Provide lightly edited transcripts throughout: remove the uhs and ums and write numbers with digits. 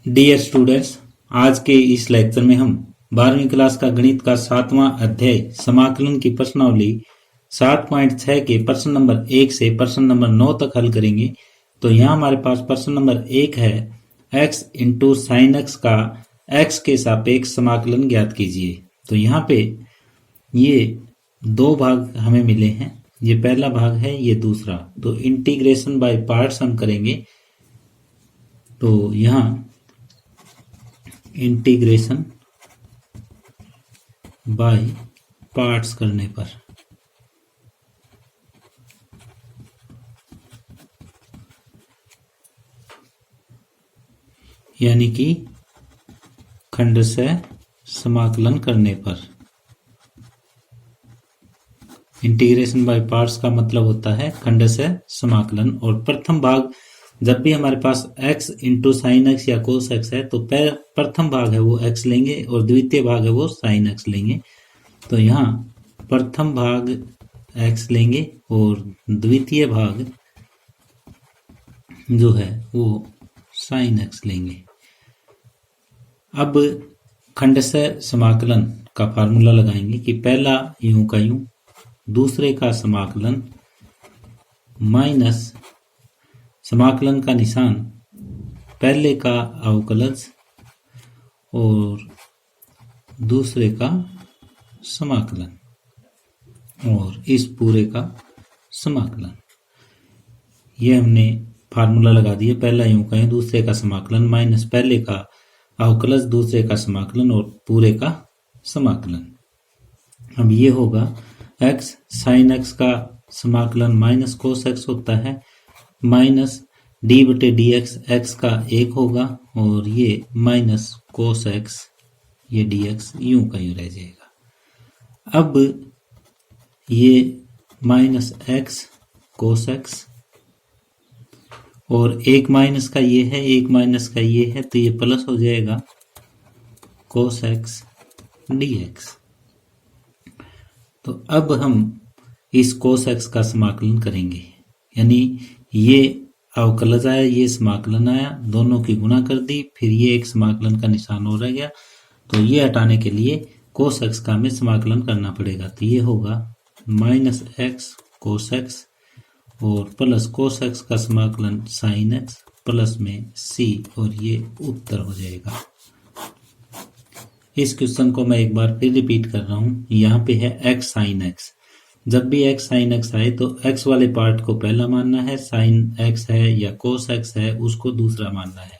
Dear students, आज के इस लेक्चर में हम 12वीं क्लास का गणित का 7वां अध्याय समाकलन की प्रश्नावली 7.6 के प्रश्न नंबर 1 से प्रश्न नंबर 9 तक हल करेंगे। तो यहाँ हमारे पास प्रश्न नंबर 1 है, x इंटू साइन एक्स का x के सापेक्ष समाकलन ज्ञात कीजिए। तो यहाँ पे ये दो भाग हमें मिले हैं, ये पहला भाग है, ये दूसरा। तो इंटीग्रेशन बाय पार्ट्स हम करेंगे। तो यहाँ इंटीग्रेशन बाय पार्ट्स करने पर यानी कि खंडशः समाकलन करने पर, इंटीग्रेशन बाय पार्ट्स का मतलब होता है खंडशः समाकलन। और प्रथम भाग जब भी हमारे पास x इंटू साइन एक्स या कोस एक्स है तो प्रथम भाग है वो x लेंगे और द्वितीय भाग है वो साइन एक्स लेंगे। तो यहाँ प्रथम भाग x लेंगे और द्वितीय भाग जो है वो साइन एक्स लेंगे। अब खंडशः समाकलन का फार्मूला लगाएंगे कि पहला यूं का यूं, दूसरे का समाकलन माइनस समाकलन का निशान पहले का अवकलज और दूसरे का समाकलन और इस पूरे का समाकलन। ये हमने फार्मूला लगा दिया, पहला यूं का यूं, दूसरे का समाकलन माइनस पहले का अवकलज दूसरे का समाकलन और पूरे का समाकलन। अब ये होगा x साइन एक्स का समाकलन माइनस कोस एक्स होता है, माइनस डी बटे डी एक्स का एक होगा और ये माइनस कोस एक्स, ये डी एक्स यूं का यूं रह जाएगा। अब ये माइनस एक्स कोस एक्स और एक माइनस का ये है, एक माइनस का ये है, तो ये प्लस हो जाएगा कोस एक्स डी एक्स। तो अब हम इस कोस एक्स का समाकलन करेंगे, यानी ये अवकलज आया, ये समाकलन आया, दोनों की गुणा कर दी, फिर ये एक समाकलन का निशान और रह गया। तो ये हटाने के लिए कोस एक्स का हमें समाकलन करना पड़ेगा। तो ये होगा माइनस एक्स कोस एक्स और प्लस कोस एक्स का समाकलन साइन एक्स प्लस में सी, और ये उत्तर हो जाएगा। इस क्वेश्चन को मैं एक बार फिर रिपीट कर रहा हूँ। यहाँ पे है एक्स साइन एक्स, जब भी x साइन एक्स आए तो x वाले पार्ट को पहला मानना है, साइन एक्स है या कोस एक्स है उसको दूसरा मानना है।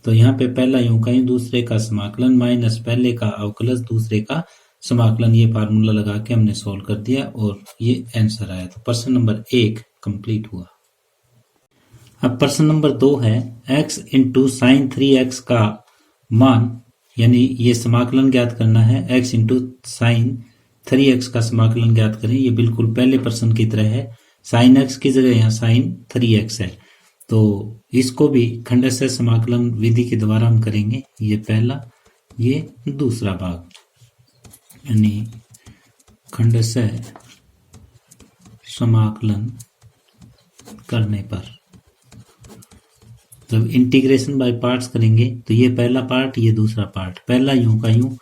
तो यहाँ पे पहला यूं का यूं, दूसरे का समाकलन माइनस पहले का अवकलज दूसरे का समाकलन, ये फार्मूला लगा के हमने सॉल्व कर दिया और ये आंसर आया। तो प्रश्न नंबर 1 कंप्लीट हुआ। अब प्रश्न नंबर 2 है, x इंटू साइन 3x का मान, यानी ये समाकलन ज्ञात करना है, x इंटू साइन 3x का समाकलन ज्ञात करें। ये बिल्कुल पहले प्रश्न की तरह है, साइन x की जगह यहाँ साइन 3x है। तो इसको भी खंडशः समाकलन विधि के द्वारा हम करेंगे। ये पहला, ये दूसरा भाग, यानी खंडशः समाकलन करने पर जब इंटीग्रेशन बाय पार्ट्स करेंगे तो ये पहला पार्ट, ये दूसरा पार्ट, पहला यूं का यूं,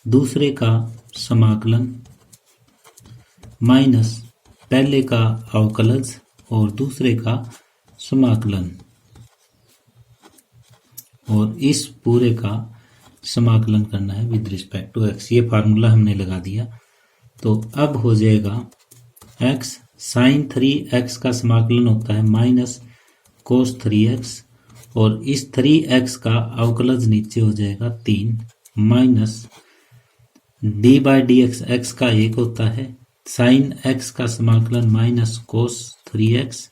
दूसरे का समाकलन माइनस पहले का अवकलज और दूसरे का समाकलन और इस पूरे का समाकलन करना है विद रिस्पेक्ट टू x। ये फार्मूला हमने लगा दिया। तो अब हो जाएगा x साइन 3x का समाकलन होता है माइनस कोस 3x और इस 3x का अवकलज नीचे हो जाएगा 3 minus D by D x का एक होता है, साइन एक्स का समाकलन माइनस कोस 3x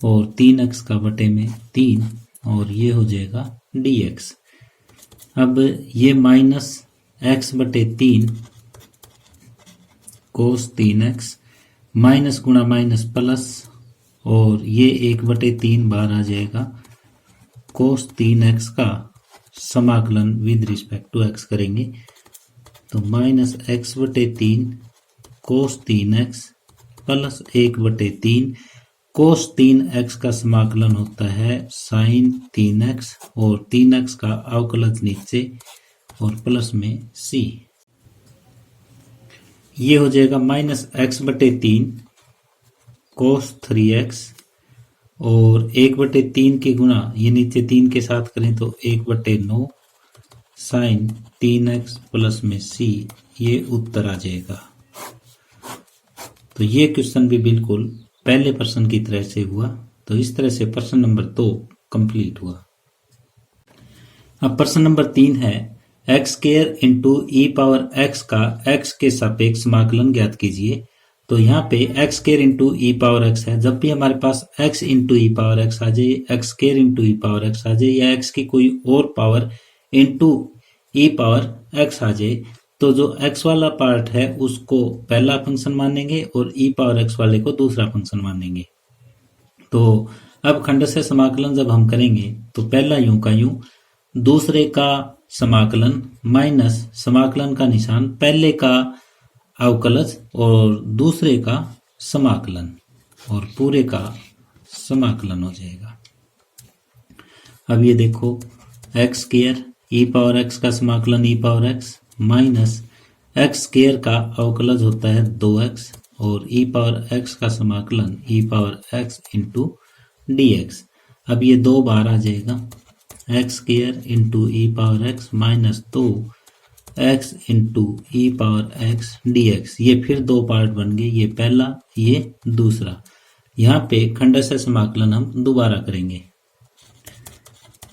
और 3x का बटे में 3 और ये हो जाएगा dx। अब ये माइनस x बटे 3 कोस 3x माइनस गुणा माइनस प्लस और ये 1 बटे 3 बार आ जाएगा, कोस 3x का समाकलन विद रिस्पेक्ट टू x करेंगे। तो माइनस एक्स बटे 3 कोस 3x प्लस 1 बटे 3 कोस 3x का समाकलन होता है साइन 3x और 3x का अवकलज नीचे और प्लस में c। ये हो जाएगा -x/3 कोस 3x और 1/3 की गुणा ये नीचे 3 के साथ करें तो 1/9 साइन 3x प्लस में c। ये उत्तर आ जाएगा। तो ये क्वेश्चन भी बिल्कुल पहले प्रश्न की तरह से हुआ। तो इस तरह से प्रश्न नंबर 2 कंप्लीट हुआ। अब प्रश्न नंबर 3 है x² इंटू ई पावर x का x के सापेक्ष समाकलन ज्ञात कीजिए। तो यहाँ पे x² इंटू ई पावर x है। जब भी हमारे पास x इंटू ई पावर x आ जाए, x² इंटू ई पावर x आ जाए या x की कोई और पावर इंटू ई पावर x आ जाए, तो जो x वाला पार्ट है उसको पहला फंक्शन मानेंगे और e पावर x वाले को दूसरा फंक्शन मानेंगे। तो अब खंडशः समाकलन जब हम करेंगे तो पहला यूं का यूं, दूसरे का समाकलन माइनस समाकलन का निशान, पहले का अवकलज और दूसरे का समाकलन और पूरे का समाकलन हो जाएगा। अब ये देखो x² e पावर x का समाकलन e power x minus x² का अवकलज होता है 2x और e पावर x का समाकलन e power x into dx। अब ये 2 बार आ जाएगा x² into e power x minus 2x into e power x dx। ये फिर 2 पार्ट बन गए, ये पहला ये दूसरा। यहाँ पे खंडशः समाकलन हम दोबारा करेंगे।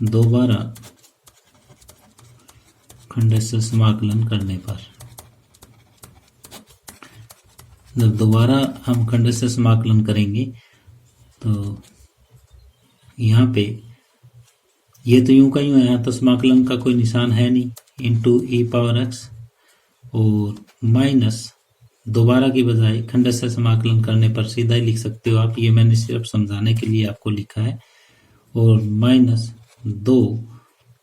दोबारा खंडशः समाकलन करने पर जब दोबारा हम खंडशः समाकलन करेंगे तो यहाँ पे ये तो यूं का यूं है, यहाँ तो समाकलन का कोई निशान है नहीं, इंटू ई पावर x और माइनस दोबारा की बजाय खंडशः समाकलन करने पर सीधा ही लिख सकते हो आप, ये मैंने सिर्फ समझाने के लिए आपको लिखा है। और माइनस 2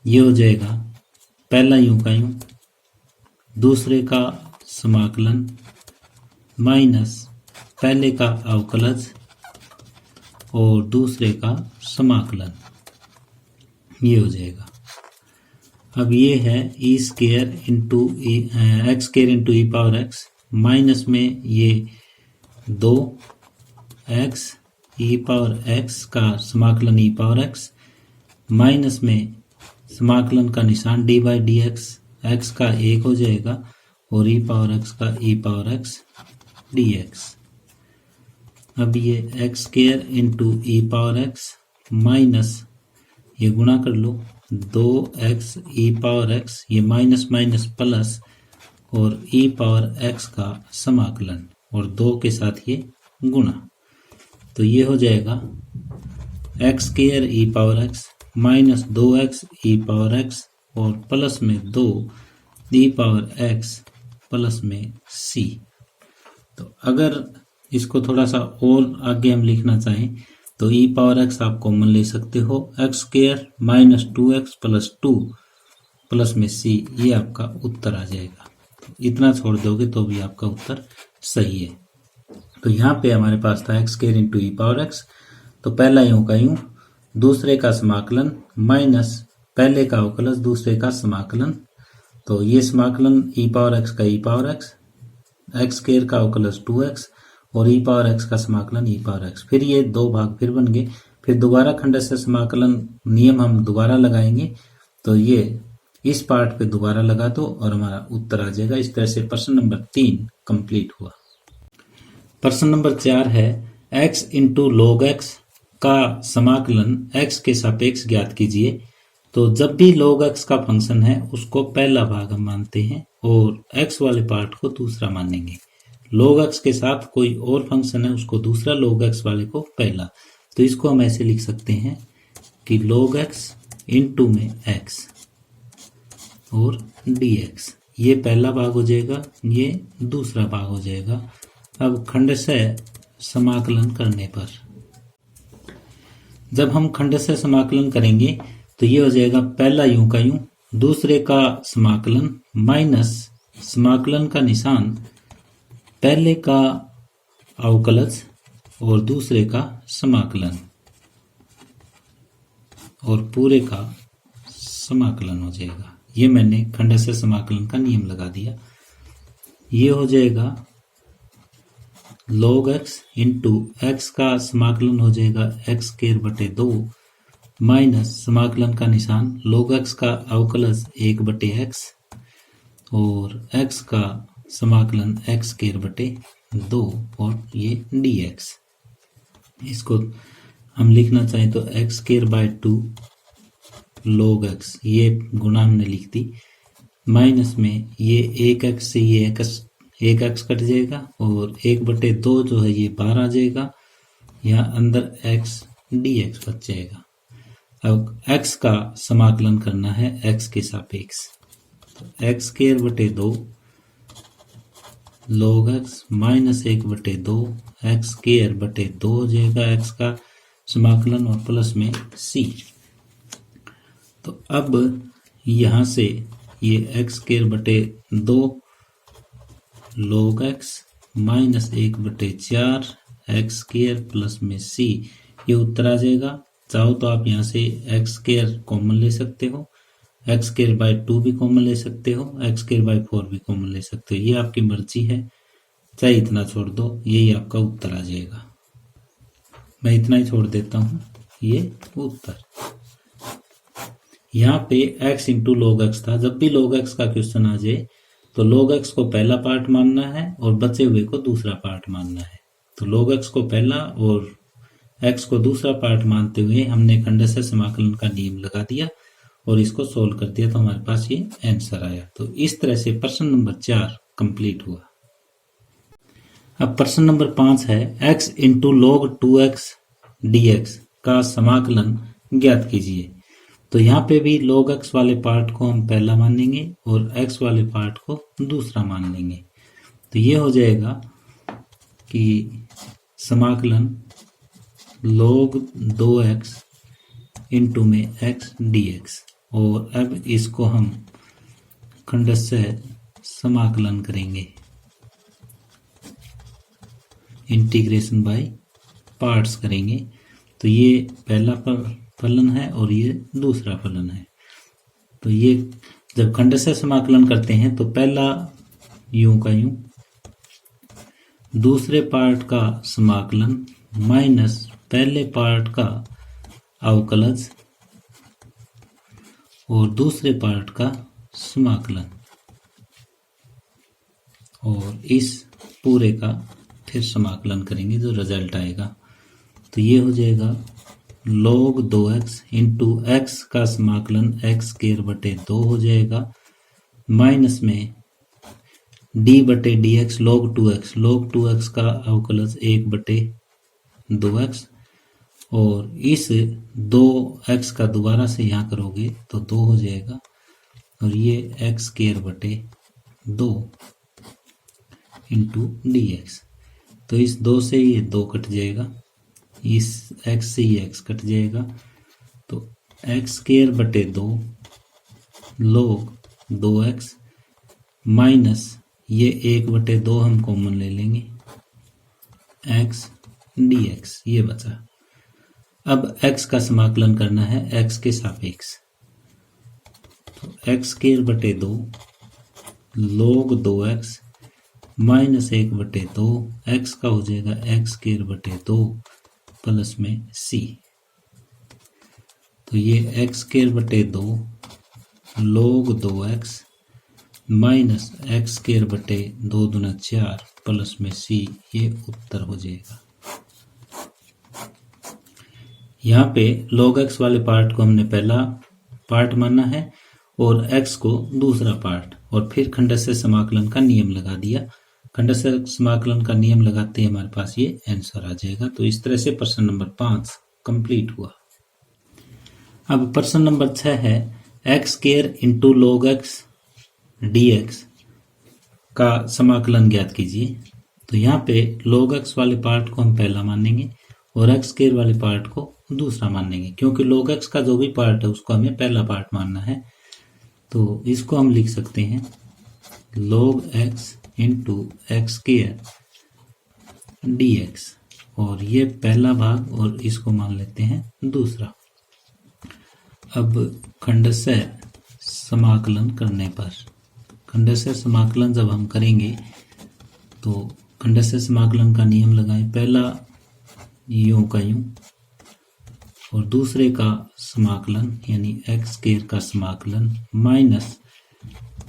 ये हो जाएगा पहला यूं का यूं, दूसरे का समाकलन माइनस पहले का अवकलज और दूसरे का समाकलन, ये हो जाएगा। अब ये है x² इंटू ई पावर x माइनस में ये 2x ई पावर x का समाकलन ई पावर x माइनस में समाकलन का निशान d बाई डी x का 1 हो जाएगा और e पावर x का e पावर x dx। अब ये x² इंटू ई पावर x माइनस ये गुणा कर लो 2x ई पावर x, ये माइनस माइनस प्लस और e पावर x का समाकलन और 2 के साथ ये गुणा। तो ये हो जाएगा x² ई पावर x माइनस 2x ई पावर x और प्लस में 2 ई पावर x प्लस में c। तो अगर इसको थोड़ा सा और आगे हम लिखना चाहें तो ई पावर x आप कॉमन ले सकते हो, x² minus 2x plus 2 plus में c, ये आपका उत्तर आ जाएगा। तो इतना छोड़ दोगे तो भी आपका उत्तर सही है। तो यहाँ पे हमारे पास था x² इंटू ई पावर x, तो पहला यूं का यूं, दूसरे का समाकलन माइनस पहले का अवकलज दूसरे का समाकलन। तो ये समाकलन e पावर x का e पावर x, x² का अवकलज 2x और e पावर x का समाकलन e पावर x। फिर ये 2 भाग फिर बन गए। फिर दोबारा खंडशः समाकलन नियम हम दोबारा लगाएंगे। तो ये इस पार्ट पे दोबारा लगा दो और हमारा उत्तर आ जाएगा। इस तरह से प्रश्न नंबर 3 कंप्लीट हुआ। प्रश्न नंबर 4 है x इंटू log x का समाकलन x के सापेक्ष ज्ञात कीजिए। तो जब भी log x का फंक्शन है उसको पहला भाग हम मानते हैं और x वाले पार्ट को दूसरा मानेंगे। log x के साथ कोई और फंक्शन है उसको दूसरा, log x वाले को पहला। तो इसको हम ऐसे लिख सकते हैं कि log x इंटू में x और dx, ये पहला भाग हो जाएगा, ये दूसरा भाग हो जाएगा। अब खंडशः समाकलन करने पर जब हम खंडशः समाकलन करेंगे तो ये हो जाएगा पहला यूं का यूं, दूसरे का समाकलन माइनस समाकलन का निशान पहले का अवकलज और दूसरे का समाकलन और पूरे का समाकलन हो जाएगा। ये मैंने खंडस्य समाकलन का नियम लगा दिया। ये हो जाएगा log x इंटू एक्स का समाकलन हो जाएगा एक्स स्क्वायर बटे 2 माइनस समाकलन का निशान log x का अवकलज 1 बटे x और x का समाकलन एक्स स्क्वायर बटे 2 और ये dx। इसको हम लिखना चाहें तो x square by 2 log x, ये गुणा हमने लिख दी, माइनस में ये 1x से ये एक एक्स कट जाएगा और 1/2 जो है ये बाहर आ जाएगा, यहाँ अंदर x dx बच जाएगा। अब x का समाकलन करना है x के सापेक्ष, तो एक्स स्क्वायर बटे 2 log x minus 1/2 x square बटे 2 हो जाएगा x का समाकलन और प्लस में c। तो अब यहाँ से ये एक्स स्क्वायर बटे 2 log x minus 1/4 x square plus में c, ये उत्तर आ जाएगा। चाहो तो आप यहाँ से एक्स स्क्वायर कॉमन ले सकते हो, एक्स स्क्वायर बाय 2 भी कॉमन ले सकते हो, एक्स स्क्वायर बाय 4 भी कॉमन ले सकते हो, ये आपकी मर्जी है, चाहे इतना छोड़ दो, यही आपका उत्तर आ जाएगा। मैं इतना ही छोड़ देता हूँ, ये उत्तर। यहाँ पे x इंटू log x था, जब भी log x का क्वेश्चन आ जाए तो log x को पहला पार्ट मानना है और बचे हुए को दूसरा पार्ट मानना है। तो log x को पहला और x को दूसरा पार्ट मानते हुए हमने खंडस्य समाकलन का नियम लगा दिया और इसको सोल्व कर दिया, तो हमारे पास ये आंसर आया। तो इस तरह से प्रश्न नंबर 4 कंप्लीट हुआ। अब प्रश्न नंबर 5 है x into log 2x dx का समाकलन ज्ञात कीजिए। तो यहाँ पे भी log x वाले पार्ट को हम पहला मानेंगे और x वाले पार्ट को दूसरा मान लेंगे। तो ये हो जाएगा कि समाकलन log 2x इंटू में x dx, और अब इसको हम खंडस्य समाकलन करेंगे, इंटीग्रेशन बाय पार्ट्स करेंगे। तो ये पहला फलन है और ये दूसरा फलन है। तो ये जब खंडस्य समाकलन करते हैं तो पहला यूं का यूं, दूसरे पार्ट का समाकलन माइनस पहले पार्ट का अवकलज और दूसरे पार्ट का समाकलन, और इस पूरे का फिर समाकलन करेंगे जो रिजल्ट आएगा। तो ये हो जाएगा log 2x इंटू एक्स का समाकलन एक्स स्क्वायर बटे 2 हो जाएगा, माइनस में d बटे डी एक्स log 2x का अवकलज 1/2x, और इस 2x का दोबारा से यहाँ करोगे तो 2 हो जाएगा, और ये एक्स स्क्वायर बटे 2 इंटू डी एक्स। तो इस 2 से ये 2 कट जाएगा, इस x से ये x कट जाएगा, तो एक्स स्क्वायर बटे 2 log 2x माइनस ये 1/2 हम कॉमन ले लेंगे, x dx ये बचा। अब x का समाकलन करना है x के सापेक्ष, तो एक्स स्क्वायर बटे 2 log 2x माइनस 1/2 x का हो जाएगा एक्स स्क्वायर बटे 2 प्लस में c। तो ये एक्स स्क्वायर बटे 2 log 2x minus x square बटे 2 दूना 4 प्लस में c, ये उत्तर हो जाएगा। यहाँ पे log x वाले पार्ट को हमने पहला पार्ट माना है और x को दूसरा पार्ट, और फिर खंडस्य समाकलन का नियम लगा दिया। खंडस्य समाकलन का नियम लगाते ही हमारे पास ये आंसर आ जाएगा। तो इस तरह से प्रश्न नंबर 5 कंप्लीट हुआ। अब प्रश्न नंबर 6 है x square into log x dx का समाकलन ज्ञात कीजिए। तो यहाँ पे log x वाले पार्ट को हम पहला मानेंगे और एक्स स्क्वायर वाले पार्ट को दूसरा मानेंगे, क्योंकि log x का जो भी पार्ट है उसको हमें पहला पार्ट मानना है। तो इसको हम लिख सकते हैं log x into x square dx और ये पहला भाग और इसको मान लेते हैं दूसरा। अब खंडशः समाकलन करने पर, खंडशः समाकलन जब हम करेंगे तो खंडशः समाकलन का नियम लगाएं। पहला यूं का यूं और दूसरे का समाकलन यानी एक्स स्क्वायर का समाकलन माइनस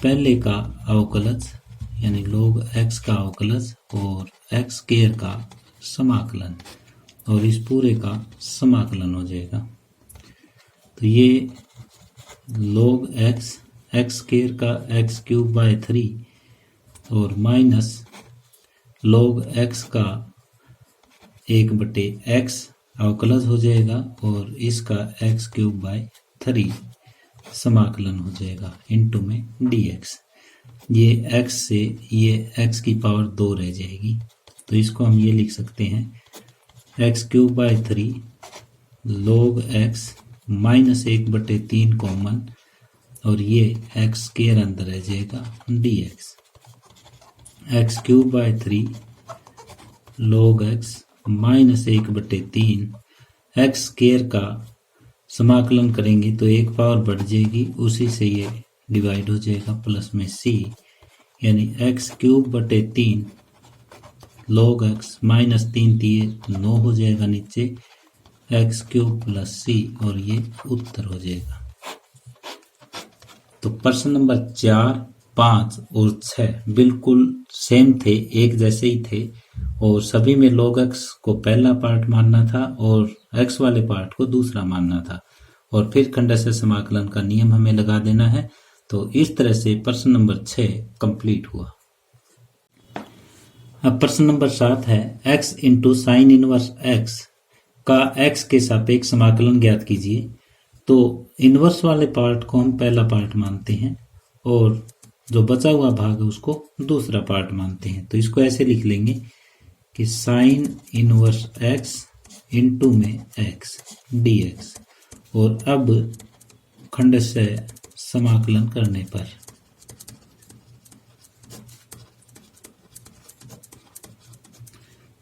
पहले का अवकलज यानी log x का अवकलज और एक्स स्क्वायर का समाकलन और इस पूरे का समाकलन हो जाएगा। तो ये log x एक्स स्क्वायर का x क्यूब बाय 3 और माइनस log x का 1/x अवकलज हो जाएगा और इसका x क्यूब बाय 3 समाकलन हो जाएगा इनटू में dx। ये x से ये x की पावर 2 रह जाएगी, तो इसको हम ये लिख सकते हैं x cube by 3 log x minus 1/3 common और ये x स्क्वायर अंदर रह जाएगा dx। x cube by 3 log x minus 1/3 x square का समाकलन करेंगे तो एक पावर बढ़ जाएगी, उसी से ये डिवाइड हो जाएगा प्लस में c यानी एक्स क्यूब बटे 3 log x माइनस 3 9 हो जाएगा नीचे एक्स क्यूब प्लस c और ये उत्तर हो जाएगा। तो प्रश्न नंबर 4, 5 और 6 बिल्कुल सेम थे, एक जैसे ही थे और सभी में log x को पहला पार्ट मानना था और x वाले पार्ट को दूसरा मानना था और फिर खंडशः समाकलन का नियम हमें लगा देना है। तो इस तरह से प्रश्न नंबर 6 कंप्लीट हुआ। अब प्रश्न नंबर 7 है x into sine inverse x का x के सापेक्ष समाकलन ज्ञात कीजिए। तो इनवर्स वाले पार्ट को हम पहला पार्ट मानते हैं और जो बचा हुआ भाग है उसको दूसरा पार्ट मानते हैं। तो इसको ऐसे लिख लेंगे कि साइन इनवर्स x इंटू में x dx और अब खंडशः समाकलन करने पर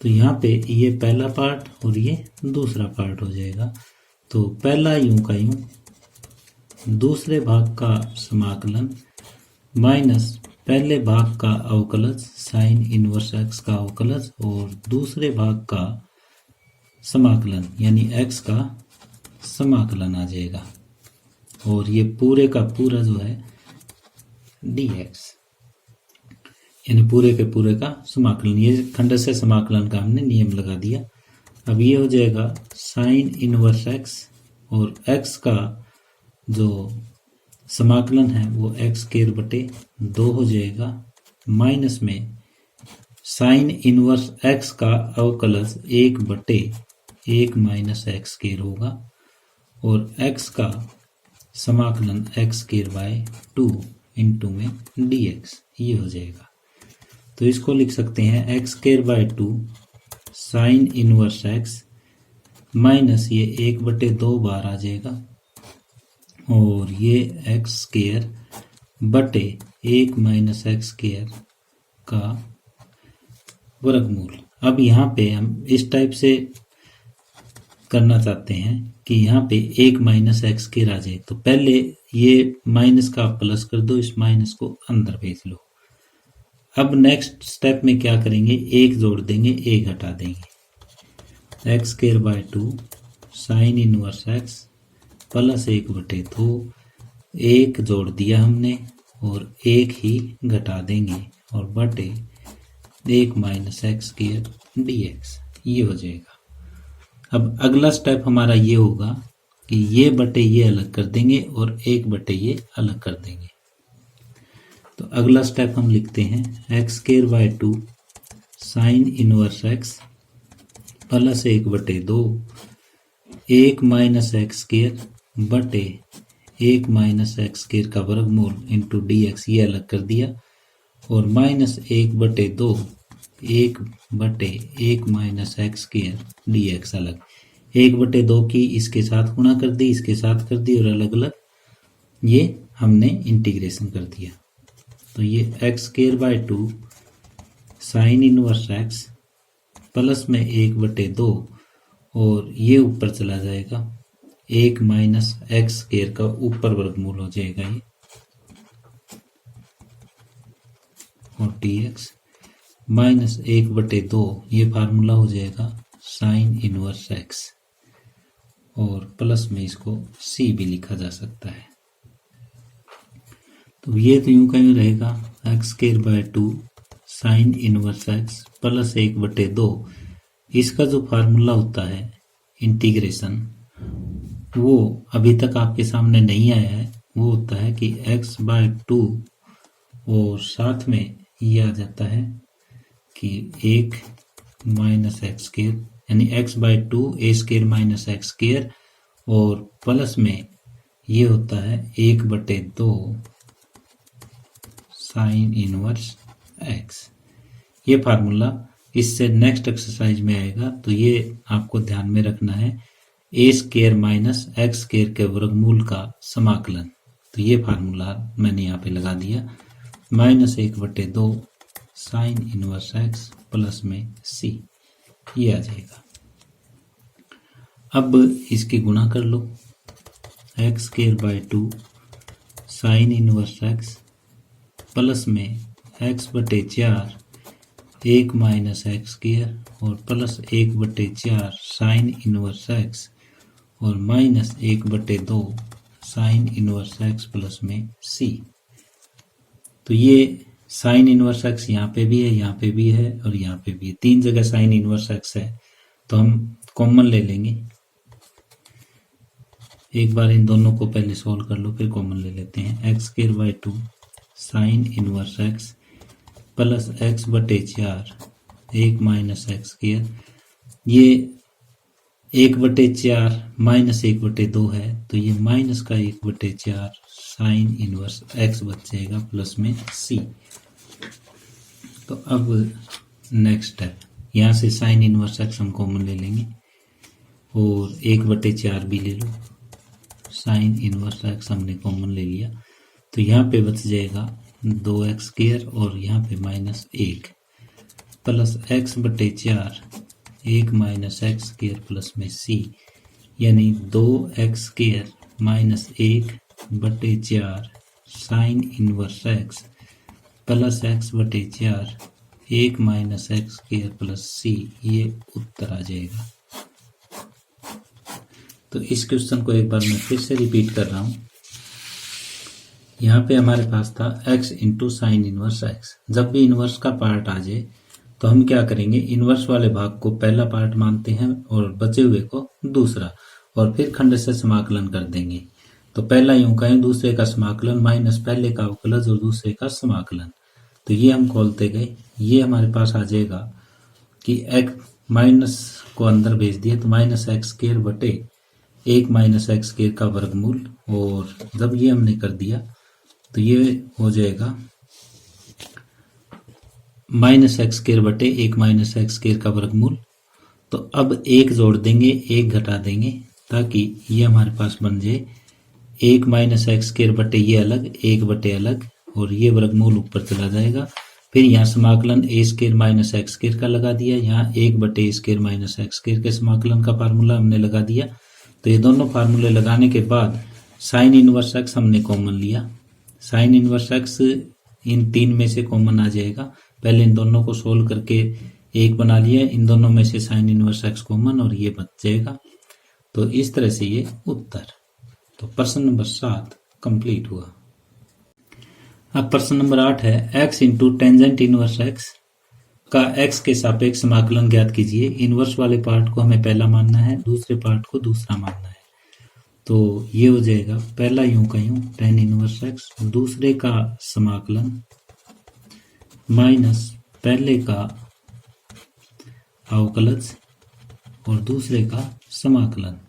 तो यहाँ पे ये पहला पार्ट और ये दूसरा पार्ट हो जाएगा। तो पहला यूं का यूं, दूसरे भाग का समाकलन माइनस पहले भाग का अवकलज साइन इनवर्स x का अवकलज और दूसरे भाग का समाकलन यानी x का समाकलन आ जाएगा और ये पूरे का पूरा जो है dx यानी पूरे के पूरे का समाकलन। ये खंडशः समाकलन का हमने नियम लगा दिया। अब ये हो जाएगा साइन इनवर्स x और x का जो समाकलन है वो एक्स स्क्वायर बटे 2 हो जाएगा माइनस में साइन इनवर्स x का अवकलज 1/1 माइनस एक्स स्क्वायर होगा और x का समाकलन एक्स स्क्वायर बाय 2 इंटू में dx ये हो जाएगा। तो इसको लिख सकते हैं x square by 2 sine inverse x minus ये 1/2 बार आ जाएगा और ये एक्स स्क्वायर बटे 1 माइनस एक्स स्क्वायर का वर्गमूल। अब यहाँ पे हम इस टाइप से करना चाहते हैं कि यहाँ पे 1 माइनस एक्स स्क्वायर आ जाए, तो पहले ये माइनस का प्लस कर दो, इस माइनस को अंदर भेज लो। अब नेक्स्ट स्टेप में क्या करेंगे, 1 जोड़ देंगे, 1 हटा देंगे। X square by 2 sine inverse x plus 1/2 1 जोड़ दिया हमने और 1 ही घटा देंगे और बटे 1 माइनस एक्स स्क्वायर dx ये हो जाएगा। अब अगला स्टेप हमारा ये होगा कि ये बटे ये अलग कर देंगे और 1 बटे ये अलग कर देंगे। तो अगला स्टेप हम लिखते हैं x square by 2 sine inverse x plus 1/2 1 minus x square बटे 1 माइनस एक्स स्क्वायर का वर्गमूल इंटू dx ये अलग कर दिया और minus 1/2 1/1 minus x square dx अलग 1/2 की इसके साथ गुणा कर दी, इसके साथ कर दी और अलग अलग ये हमने इंटीग्रेशन कर दिया। तो ये x square by 2 sine inverse x plus में 1/2 और ये ऊपर चला जाएगा 1 माइनस एक्स स्क्वायर का ऊपर वर्गमूल हो जाएगा ये, और dx माइनस 1/2 ये फार्मूला हो जाएगा साइन इनवर्स x, और प्लस में इसको c भी लिखा जा सकता है। तो ये तो यूं कहीं रहेगा x² sine inverse x plus 1/2। इसका जो फार्मूला होता है इंटीग्रेशन, वो अभी तक आपके सामने नहीं आया है। वो होता है कि x/2 और साथ में ये आ जाता है कि 1 माइनस एक्स स्क्वायर, यानी x/2 a² minus x square, और प्लस में ये होता है 1/2 साइन इनवर्स x। ये फार्मूला इससे नेक्स्ट एक्सरसाइज में आएगा, तो ये आपको ध्यान में रखना है, a² माइनस एक्स स्क्वायर के वर्गमूल का समाकलन। तो ये फार्मूला मैंने यहाँ पे लगा दिया, minus 1/2 sine inverse x plus में c, ये आ जाएगा। अब इसकी गुणा कर लो, x² sine inverse x plus में x/4 1 माइनस एक्स स्क्वायर और प्लस 1/4 साइन इनवर्स x और minus 1/2 sine inverse x plus में c। तो ये साइन इनवर्स x यहाँ पे भी है, यहाँ पे भी है और यहाँ पे भी है, 3 जगह साइन इनवर्स x है। तो हम कॉमन ले लेंगे, एक बार इन दोनों को पहले सॉल्व कर लो, फिर कॉमन ले लेते हैं। x² sine inverse x plus x/4 1 minus x square, ये 1/4 माइनस 1/2 है, तो ये माइनस का 1/4 साइन इनवर्स x बच जाएगा प्लस में c। तो अब नेक्स्ट स्टेप, यहाँ से साइन इनवर्स x हम कॉमन ले लेंगे और 1/4 भी ले लो, साइन इनवर्स x हमने कॉमन ले लिया, तो यहाँ पे बच जाएगा 2x² और यहाँ पे minus 1 plus x/4 1 minus x square plus में c, यानी 2x² minus 1/4 sine inverse x plus x/4 1 minus x square plus c, ये उत्तर आ जाएगा। तो इस क्वेश्चन को एक बार मैं फिर से रिपीट कर रहा हूँ। यहाँ पे हमारे पास था x into sine inverse x। जब भी इनवर्स का पार्ट आ जाए तो हम क्या करेंगे, इनवर्स वाले भाग को पहला पार्ट मानते हैं और बचे हुए को दूसरा, और फिर खंड से समाकलन कर देंगे। तो पहला यूं कहें, दूसरे का समाकलन माइनस पहले का अवकलज और दूसरे का समाकलन। तो ये हम खोलते गए, ये हमारे पास आ जाएगा कि x माइनस को अंदर भेज दिया तो माइनस एक्स स्क्वायर बटे 1 माइनस एक्स स्क्वायर का वर्गमूल, और जब ये हमने कर दिया तो ये हो जाएगा माइनस एक्स स्क्वायर बटे 1 माइनस एक्स स्क्वायर का वर्गमूल। तो अब एक जोड़ देंगे, एक घटा देंगे, ताकि ये हमारे पास बन जाए 1 माइनस एक्स स्क्वायर बटे ये अलग, 1 बटे अलग, और ये वर्गमूल ऊपर चला जाएगा। फिर यहाँ समाकलन a² माइनस एक्स स्क्वायर का लगा दिया, यहाँ 1/a² माइनस एक्स स्क्वायर के समाकलन का फार्मूला हमने लगा दिया। तो ये दोनों फार्मूले लगाने के बाद साइन इनवर्स x हमने कॉमन लिया। साइन इनवर्स x इन 3 में से कॉमन आ जाएगा। पहले इन दोनों को सोल्व करके एक बना लिया, इन दोनों में से साइन इनवर्स x कॉमन और ये बच जाएगा। तो इस तरह से ये उत्तर। तो प्रश्न नंबर 7 कंप्लीट हुआ। अब प्रश्न नंबर 8 है, x into tangent inverse x का x के सापेक्ष समाकलन ज्ञात कीजिए। इनवर्स वाले पार्ट को हमें पहला मानना है, दूसरे पार्ट को दूसरा मानना है। तो ये हो जाएगा, पहला यूं कहीं टेन इनवर्स x, दूसरे का समाकलन माइनस पहले का अवकलज और दूसरे का समाकलन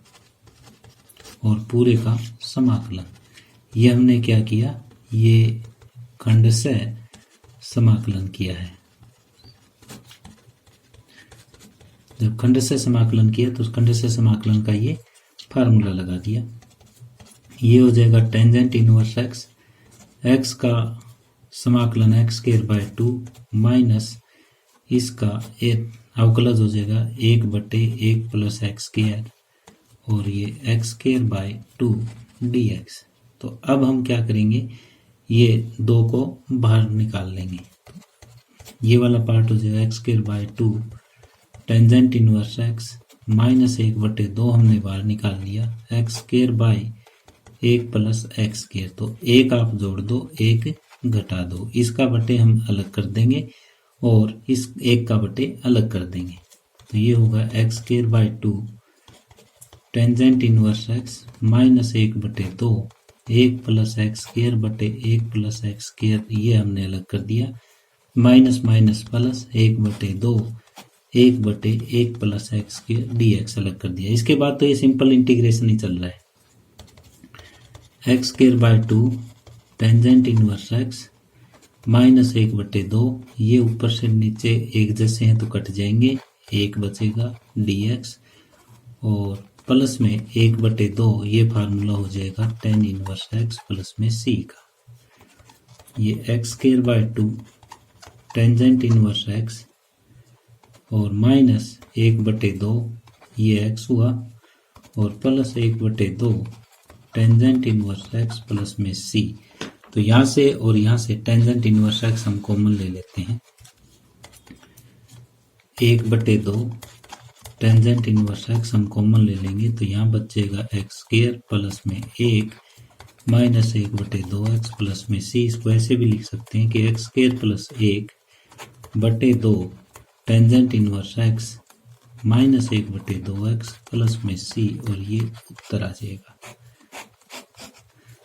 और पूरे का समाकलन। ये हमने क्या किया, ये खंड से समाकलन किया है। जब खंड से समाकलन किया तो खंड से समाकलन का ये फार्मूला लगा दिया। ये हो जाएगा टेंजेंट इनवर्स x, x का समाकलन x² बाय 2 माइनस इसका एक अवकलज हो जाएगा 1/1 प्लस एक्स स्क्वायर और ये एक्स स्क्वायर बाय 2 dx। तो अब हम क्या करेंगे, ये 2 को बाहर निकाल लेंगे। ये वाला पार्ट हो जाएगा x square by 2 tangent inverse x minus 1/2 हमने बाहर निकाल लिया, x square by 1 plus x square. तो एक आप जोड़ दो, एक घटा दो, इसका बटे हम अलग कर देंगे और इस एक का बटे अलग कर देंगे। तो ये होगा x square by 2 tangent inverse x minus 1/2 1 plus x square बटे 1 प्लस एक्स स्क्वायर, ये हमने अलग कर दिया, minus minus plus 1/2 1/1 plus x square dx अलग कर दिया। इसके बाद तो ये सिंपल इंटीग्रेशन ही चल रहा है। X square by 2 tangent inverse x minus 1/2, ये ऊपर से नीचे एक जैसे हैं तो कट जाएंगे, 1 बचेगा dx और प्लस में 1/2, ये फार्मूला हो जाएगा टेन इनवर्स एक्स प्लस में c का। ये x square by 2 tangent inverse x और माइनस 1/2, ये एक्स हुआ और plus 1/2 tangent inverse x plus में c। तो यहाँ से और यहाँ से टेंजेंट इनवर्स एक्स हम कॉमन ले लेते हैं, 1/2 टेंजेंट इनवर्स एक्स हम कॉमन ले लेंगे तो यहाँ बचेगा एक्स स्क्वायर प्लस में 1 माइनस 1/2 एक्स प्लस में c। इसको ऐसे भी लिख सकते हैं कि x square plus 1/2 tangent inverse x minus 1/2 x plus में c और ये उत्तर आ जाएगा।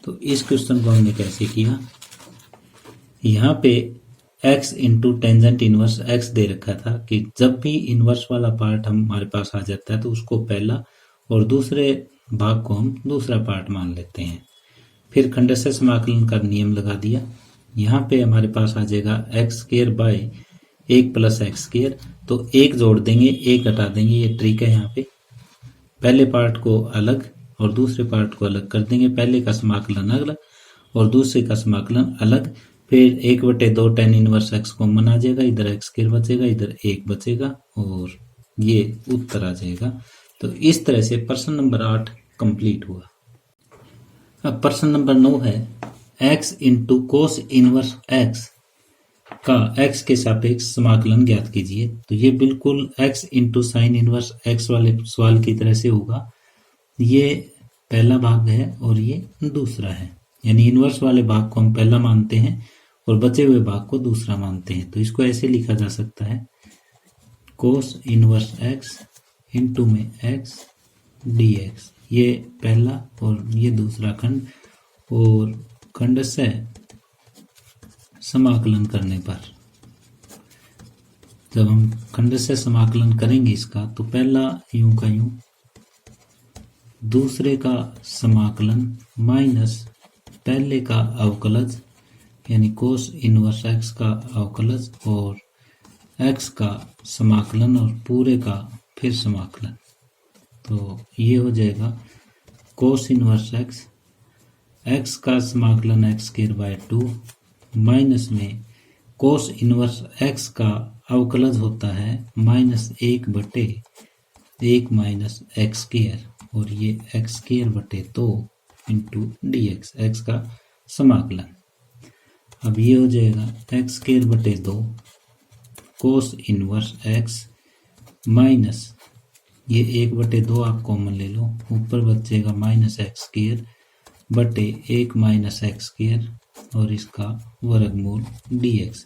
तो इस क्वेश्चन को हमने कैसे किया, यहाँ पे x into tangent inverse x दे रखा था कि जब भी इनवर्स वाला पार्ट हमारे पास आ जाता है तो उसको पहला और दूसरे भाग को हम दूसरा पार्ट मान लेते हैं। फिर खंडशः समाकलन का नियम लगा दिया, यहाँ पे हमारे पास आ जाएगा x square by 1 plus x square, तो एक जोड़ देंगे एक घटा देंगे, ये ट्रिक है। यहाँ पे पहले पार्ट को अलग और दूसरे पार्ट को अलग कर देंगे, पहले का समाकलन अलग और दूसरे का समाकलन अलग, फिर 1/2 टेन इनवर्स एक्स कॉमन आ जाएगा, इधर एक्स स्क्वायर बचेगा, इधर 1 बचेगा और ये उत्तर आ जाएगा। तो इस तरह से प्रश्न नंबर 8 कंप्लीट हुआ। अब प्रश्न नंबर 9 है x into cos inverse x का x के सापेक्ष समाकलन ज्ञात कीजिए। तो ये बिल्कुल x into sine inverse x वाले सवाल की तरह से होगा। ये पहला भाग है और ये दूसरा है, यानी इनवर्स वाले भाग को हम पहला मानते हैं और बचे हुए भाग को दूसरा मानते हैं। तो इसको ऐसे लिखा जा सकता है कोस इनवर्स x इंटू में x dx, ये पहला और ये दूसरा खंड, और खंडशः समाकलन करने पर जब हम खंडशः समाकलन करेंगे इसका, तो पहला यूं का यूं, दूसरे का समाकलन माइनस पहले का अवकलज यानी कोस इनवर्स x का अवकलज और x का समाकलन और पूरे का फिर समाकलन। तो ये हो जाएगा कोस इनवर्स x का समाकलन x स्क्वायर बाय 2 माइनस में कोस इनवर्स x का अवकलज होता है -1/1 माइनस एक्स स्क्वायर और ये एक्स स्क्वायर बटे 2 इंटू dx, x का समाकलन। अब ये हो जाएगा एक्स स्क्वायर बटे 2 कोस इनवर्स x माइनस ये 1/2 आप कॉमन ले लो, ऊपर बचेगा माइनस एक्स स्क्वायर बटे 1 माइनस एक्स स्क्वायर और इसका वर्गमूल dx।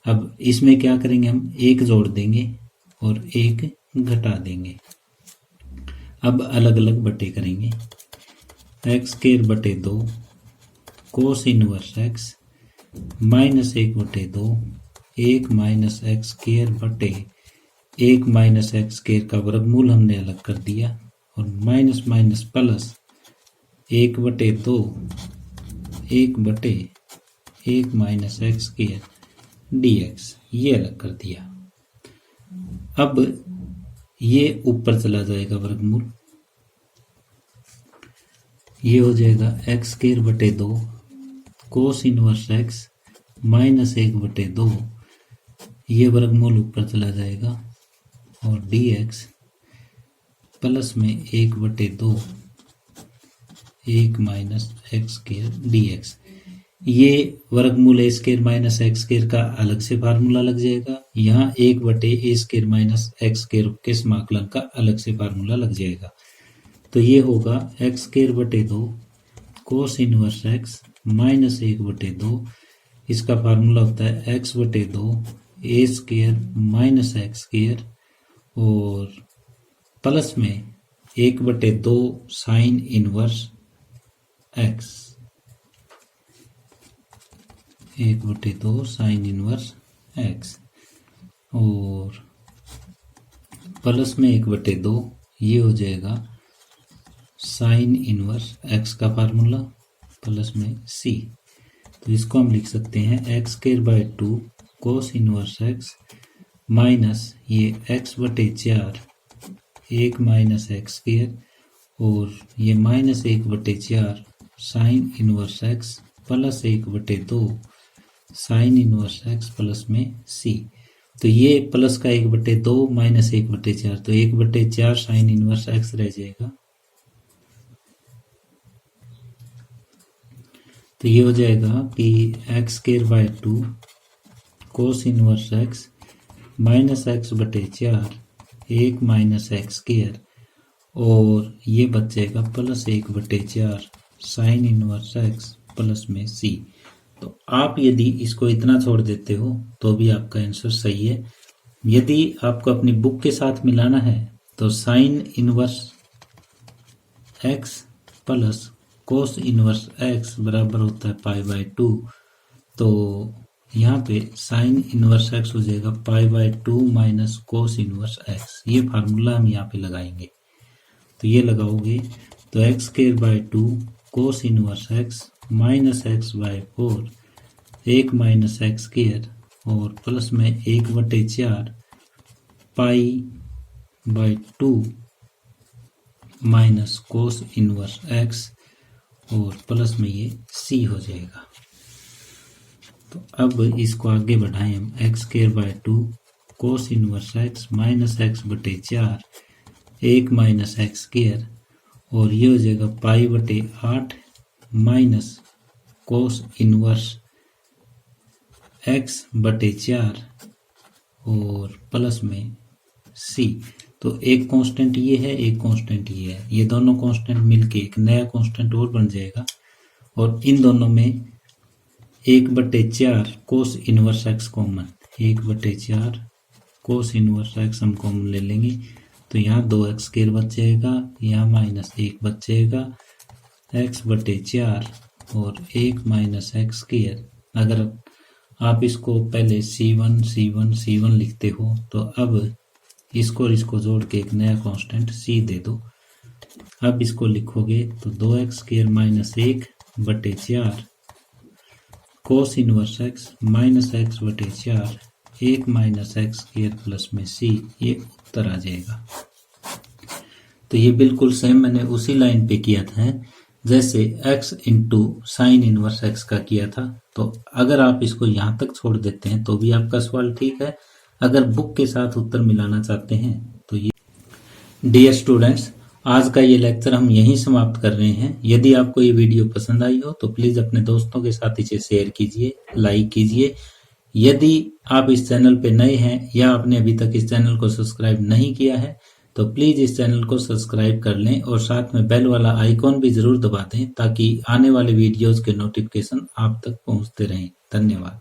अब इसमें क्या करेंगे, हम एक जोड़ देंगे और एक घटा देंगे। अब अलग अलग बटे करेंगे, एक्स स्क्वायर बटे 2 cos inverse x -1/2 1 minus x square बटे 1 माइनस एक्स स्क्वायर का वर्गमूल हमने अलग कर दिया और minus minus plus 1/2 1/1 minus x square dx, ये अलग कर दिया। अब ये ऊपर चला जाएगा वर्गमूल, ये हो जाएगा एक्स स्क्वायर बटे 2 कोस इनवर्स x -1/2, ये वर्गमूल ऊपर चला जाएगा और dx प्लस में 1/2 1 माइनस एक्स स्क्वायर dx। ये वर्गमूल ए स्क्वायर माइनस एक्स स्क्वायर का अलग से फार्मूला लग जाएगा। यहाँ 1/a square minus x square के समाकलन का अलग से फार्मूला लग जाएगा। तो ये होगा एक्स स्क्वायर बटे 2 कोस इनवर्स एक्स माइनस 1/2। इसका फार्मूला होता है एक्स बटे 2 ए स्क्वायर माइनस एक्स स्क्वायर और प्लस में 1/2 sine inverse x 1/2 sine inverse x और प्लस में 1/2 ये हो जाएगा साइन इनवर्स एक्स का फार्मूला प्लस में सी। तो इसको हम लिख सकते हैं x square by 2 cos inverse x minus ये x/4 1 माइनस एक्स स्क्वायर और ये minus 1/4 sine inverse x plus 1/2 sine inverse x plus में सी। तो ये प्लस का 1/2 माइनस 1/4 तो 1/4 साइन इनवर्स एक्स रह जाएगा। तो ये हो जाएगा कि x square by 2 cos inverse x minus x/4 1 minus x square और ये बच जाएगा plus 1/4 sine inverse x plus में सी। तो आप यदि इसको इतना छोड़ देते हो तो भी आपका आंसर सही है। यदि आपको अपनी बुक के साथ मिलाना है तो sine inverse x plus cos inverse x बराबर होता है π/2। तो यहाँ पे साइन इनवर्स एक्स हो जाएगा π/2 माइनस कोस इनवर्स एक्स। ये फार्मूला हम यहाँ पे लगाएंगे। तो ये लगाओगे तो x square by 2 cos inverse x minus x/4 1 minus x square और प्लस में 1/4 π/2 माइनस कोस इनवर्स एक्स और प्लस में ये सी हो जाएगा। तो अब इसको आगे बढ़ाएं हम x square by 2 cos inverse x minus x/4 1 minus x square और ये हो जाएगा π/8 माइनस कोस इनवर्स x/4 और प्लस में सी। तो एक कांस्टेंट ये है एक कांस्टेंट ये है। ये दोनों कांस्टेंट मिलके एक नया कांस्टेंट और बन जाएगा और इन दोनों में 1/4 cos inverse x common 1/4 cos inverse x हम कॉमन ले लेंगे। तो यहाँ 2x स्क्वायर बच जाएगा, यहाँ माइनस 1 बच जाएगा x/4 और 1 माइनस एक्स स्क्वायर। अगर आप इसको पहले C1 लिखते हो तो अब इसको और इसको जोड़ के एक नया कांस्टेंट c दे दो। अब इसको लिखोगे तो 2x square minus 1/4 cos inverse x minus x/4 1 minus x square plus में c। ये उत्तर आ जाएगा। तो ये बिल्कुल सेम मैंने उसी लाइन पे किया था जैसे x into sine inverse x का किया था। तो अगर आप इसको यहाँ तक छोड़ देते हैं तो भी आपका सवाल ठीक है। अगर बुक के साथ उत्तर मिलाना चाहते हैं तो ये। डियर स्टूडेंट्स, आज का ये लेक्चर हम यहीं समाप्त कर रहे हैं। यदि आपको ये वीडियो पसंद आई हो तो प्लीज अपने दोस्तों के साथ इसे शेयर कीजिए, लाइक कीजिए। यदि आप इस चैनल पे नए हैं या आपने अभी तक इस चैनल को सब्सक्राइब नहीं किया है तो प्लीज इस चैनल को सब्सक्राइब कर लें और साथ में बेल वाला आइकॉन भी जरूर दबा दें ताकि आने वाले वीडियोस के नोटिफिकेशन आप तक पहुंचते रहें। धन्यवाद।